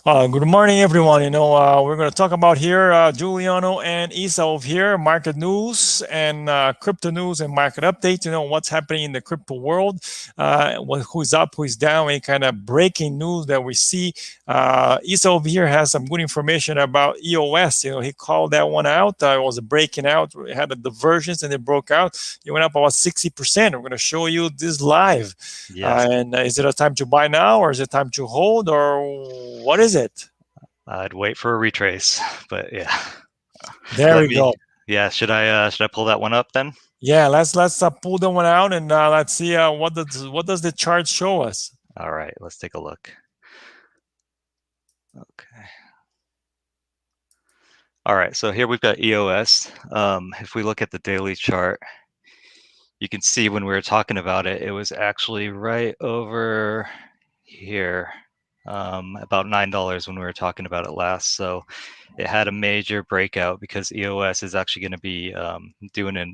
Good morning, everyone. We're going to talk about here Giuliano and Isa over here, market news and crypto news and market updates. What's happening in the crypto world, who's up, who's down, any kind of breaking news that we see. Isa over here has some good information about EOS. He called that one out. It was breaking out. It had a divergence and it broke out. It went up about 60%. We're going to show you this live. Yes, And is it a time to buy now, or is it time to hold, or what is it? I'd wait for a retrace, but yeah. There Let we me. go. Yeah, should I pull that one up then? Yeah, let's pull that one out and let's see what does the chart show us. All right, let's take a look. Okay. All right, so here we've got EOS. If we look at the daily chart, you can see when we were talking about it, it was actually right over here, about $9 when we were talking about it last. So it had a major breakout because EOS is actually going to be doing a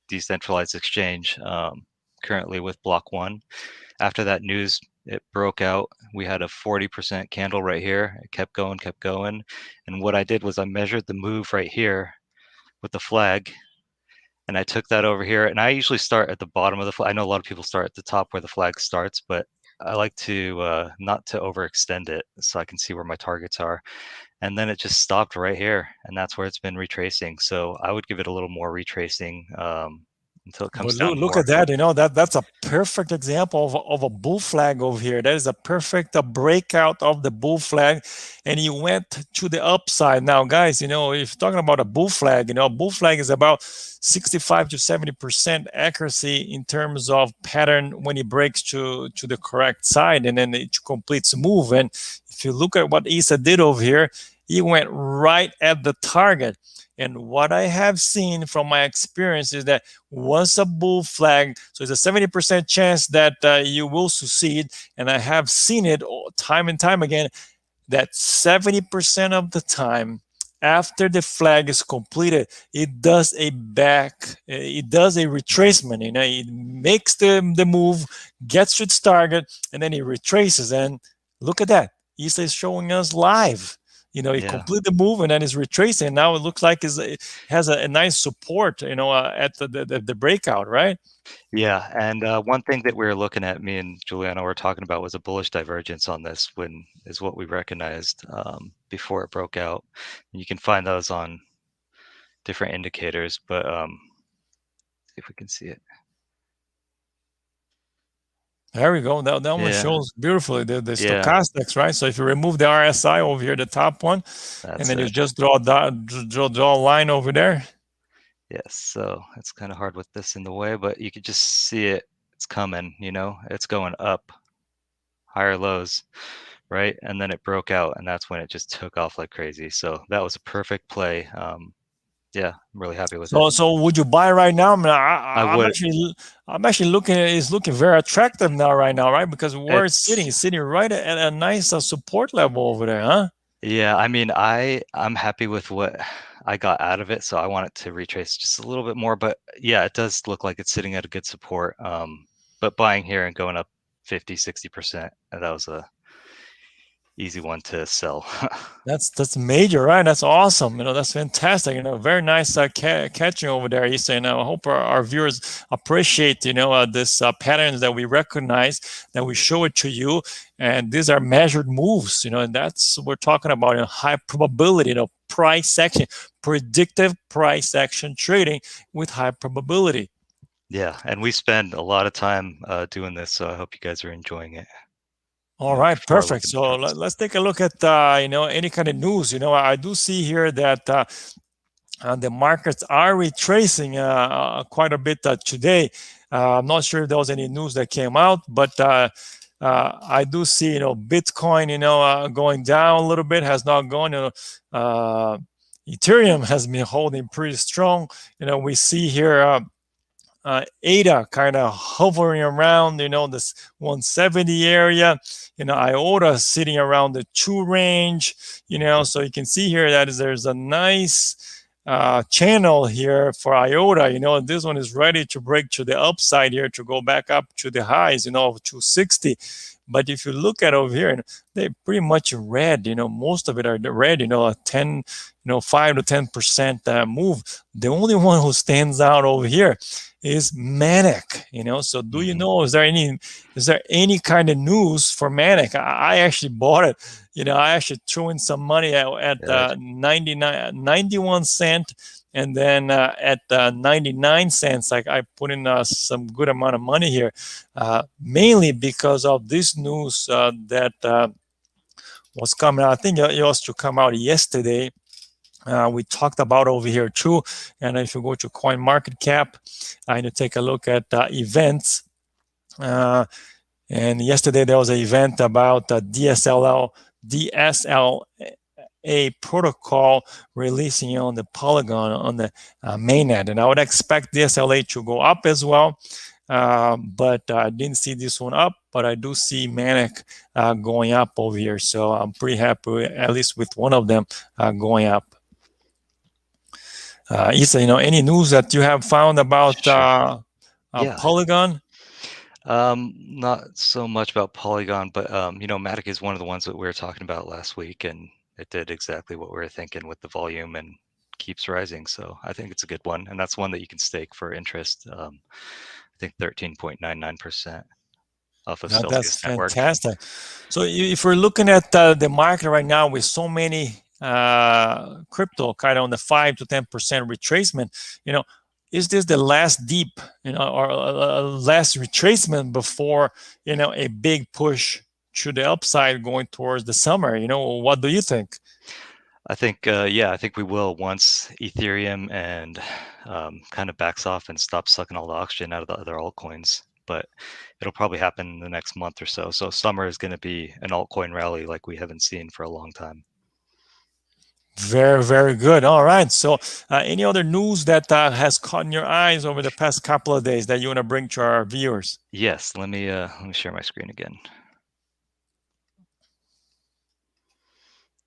decentralized exchange currently with Block One. After that news, it broke out. We had a 40% candle right here. It kept going, kept going. And what I did was I measured the move right here with the flag, and I took that over here. And I usually start at the bottom of the flag. I know a lot of people start at the top where the flag starts, but I like to not to overextend it so I can see where my targets are. And then it just stopped right here, and that's where it's been retracing. So I would give it a little more retracing until it But comes look, down look more. at that. That's a perfect example of a bull flag over here. That is a perfect breakout of the bull flag, and he went to the upside. Now, guys, if you're talking about a bull flag, a bull flag is about 65 to 70% accuracy in terms of pattern when it breaks to the correct side, and then it completes the move. And if you look at what Isa did over here, he went right at the target. And what I have seen from my experience is that once a bull flag, so it's a 70% chance that you will succeed. And I have seen it time and time again that 70% of the time, after the flag is completed, it does a retracement. It makes the move, gets to its target, and then it retraces. And look at that. Isa is showing us live. It Yeah. complete the move and then it's retracing. And now it looks like it has a nice support, at the breakout, right? Yeah, and one thing that we were looking at, me and Juliana were talking about, was a bullish divergence on this when is what we recognized before it broke out. And you can find those on different indicators, but see if we can see it. There we go. That one Yeah, shows beautifully the yeah, stochastics, right? So if you remove the RSI over here, the top one, and that's then you it. just draw a line over there. Yes, so it's kind of hard with this in the way, but you could just see it. It's coming, it's going up, higher lows, right? And then it broke out, and that's when it just took off like crazy. So that was a perfect play. Yeah, I'm really happy with it. So would you buy right now? I mean, I would. I'm actually looking at it's looking very attractive now right now, right? Because where It's it's sitting right at a nice support level over there, huh? Yeah, I mean, I'm happy with what I got out of it, so I want it to retrace just a little bit more. But yeah, it does look like it's sitting at a good support. But buying here and going up 50, 60%, that was a easy one to sell. That's major, right? That's awesome. That's fantastic. Very nice catching over there, Issa. And I hope our viewers appreciate, this patterns that we recognize, that we show it to you. And these are measured moves, and that's we're talking about in high probability, price action, predictive price action trading with high probability. Yeah, and we spend a lot of time doing this, so I hope you guys are enjoying it. All right, Before perfect. looking at So charts. let's take a look at any kind of news. I do see here that the markets are retracing quite a bit today. I'm not sure if there was any news that came out, but I do see, Bitcoin, going down a little bit, has not gone. Ethereum has been holding pretty strong. We see here ADA kind of hovering around, this 170 area. IOTA sitting around the 2 range. So you can see here that there's a nice channel here for IOTA. This one is ready to break to the upside here to go back up to the highs, of 260. But if you look at over here, they're pretty much red. Most of it are red. A 10, 5 to 10% move. The only one who stands out over here is Manic. So do you know? Is there any kind of news for Manic? I actually bought it. I actually threw in some money at 91 cent, and then at 99 cents, I put in some good amount of money here, mainly because of this news that was coming out. I think it was to come out yesterday. We talked about over here too. And if you go to CoinMarketCap and you take a look at events, and yesterday there was an event about DSLA protocol releasing on the Polygon on the mainnet, and I would expect DSLA to go up as well. But I didn't see this one up, but I do see Manic going up over here. So I'm pretty happy, at least with one of them going up. Isa, any news that you have found about Polygon? Not so much about Polygon, but Matic is one of the ones that we were talking about last week, and it did exactly what we were thinking with the volume and keeps rising. So I think it's a good one, and that's one that you can stake for interest. I think 13.99% off of Celsius That's Network. fantastic. So if we're looking at the market right now with so many crypto kind of on the 5 to 10% retracement, is this the last deep, or last retracement before, a big push to the upside going towards the summer? What do you think? I think, I think we will once Ethereum and kind of backs off and stops sucking all the oxygen out of the other altcoins. But it'll probably happen in the next month or so. So summer is going to be an altcoin rally like we haven't seen for a long time. Very, very good. All right. So any other news that has caught your eyes over the past couple of days that you want to bring to our viewers? Yes. Let me share my screen again.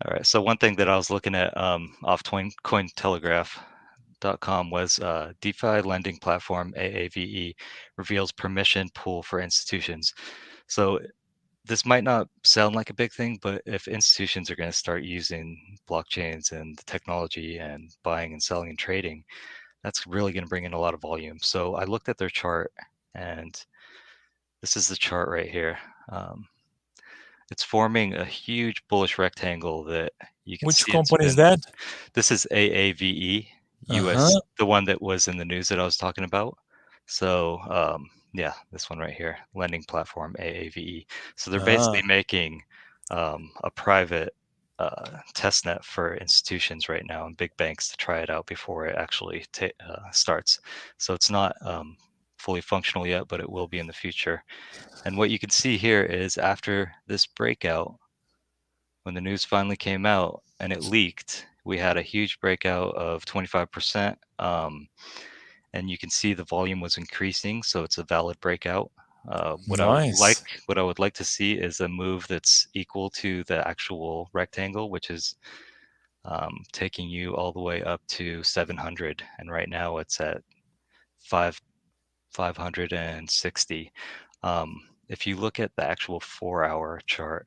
All right. So one thing that I was looking at off Cointelegraph.com was DeFi lending platform AAVE reveals permission pool for institutions. So this might not sound like a big thing, but if institutions are going to start using blockchains and the technology and buying and selling and trading, that's really going to bring in a lot of volume. So I looked at their chart, and this is the chart right here. It's forming a huge bullish rectangle that you can see. Which company is that? This is AAVE US, the one that was in the news that I was talking about. So yeah, this one right here, lending platform AAVE. So they're basically making a private testnet for institutions right now and big banks to try it out before it actually starts. So it's not fully functional yet, but it will be in the future. And what you can see here is after this breakout, when the news finally came out and it leaked, we had a huge breakout of 25%. And you can see the volume was increasing, so it's a valid breakout. What I would like to see is a move that's equal to the actual rectangle, which is taking you all the way up to 700, and right now it's at 560. If you look at the actual 4-hour chart,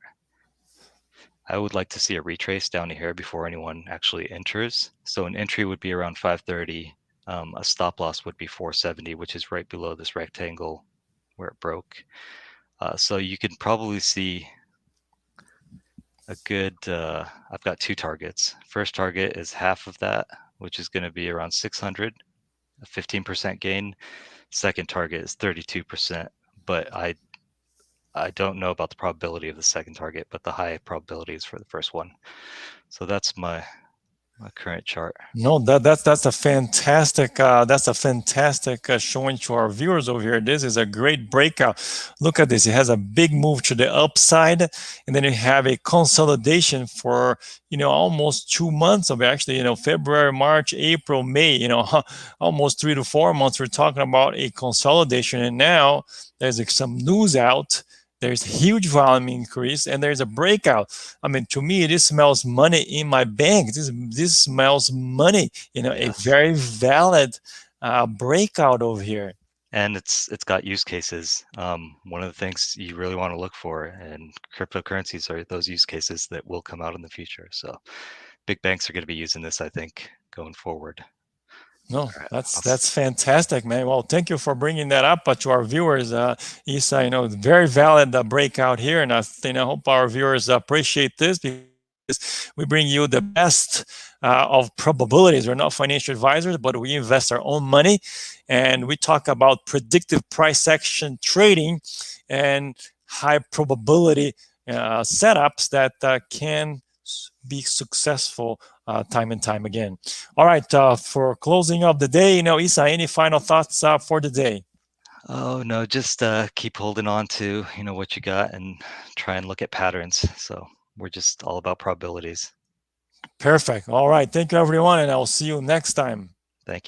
I would like to see a retrace down here before anyone actually enters. So an entry would be around 530. A stop loss would be 470, which is right below this rectangle where it broke. So you can probably see a good, I've got two targets. First target is half of that, which is going to be around 600, a 15% gain. Second target is 32%, but I don't know about the probability of the second target, but the high probability is for the first one. So that's my current chart. No, that's a fantastic showing to our viewers over here. This is a great breakout. Look at this. It has a big move to the upside, and then you have a consolidation for almost 2 months of actually February, March, April, May. Almost 3 to 4 months. We're talking about a consolidation, and now there's some news out. There's huge volume increase, and there's a breakout. I mean, to me, this smells money in my bank. This smells money. A very valid breakout over here. and it's got use cases. One of the things you really want to look for, and cryptocurrencies are those use cases that will come out in the future. So big banks are going to be using this, I think, going forward. No, All right, that's fantastic, man. Well, thank you for bringing that up to our viewers, Isa. Very valid breakout here, and I hope our viewers appreciate this because we bring you the best of probabilities. We're not financial advisors, but we invest our own money, and we talk about predictive price action trading and high probability setups that can be successful time and time again. All right, for closing of the day, Isa, any final thoughts for the day? Oh no, just keep holding on to what you got and try and look at patterns. So we're just all about probabilities. Perfect. All right. Thank you, everyone, and I'll see you next time. Thank you.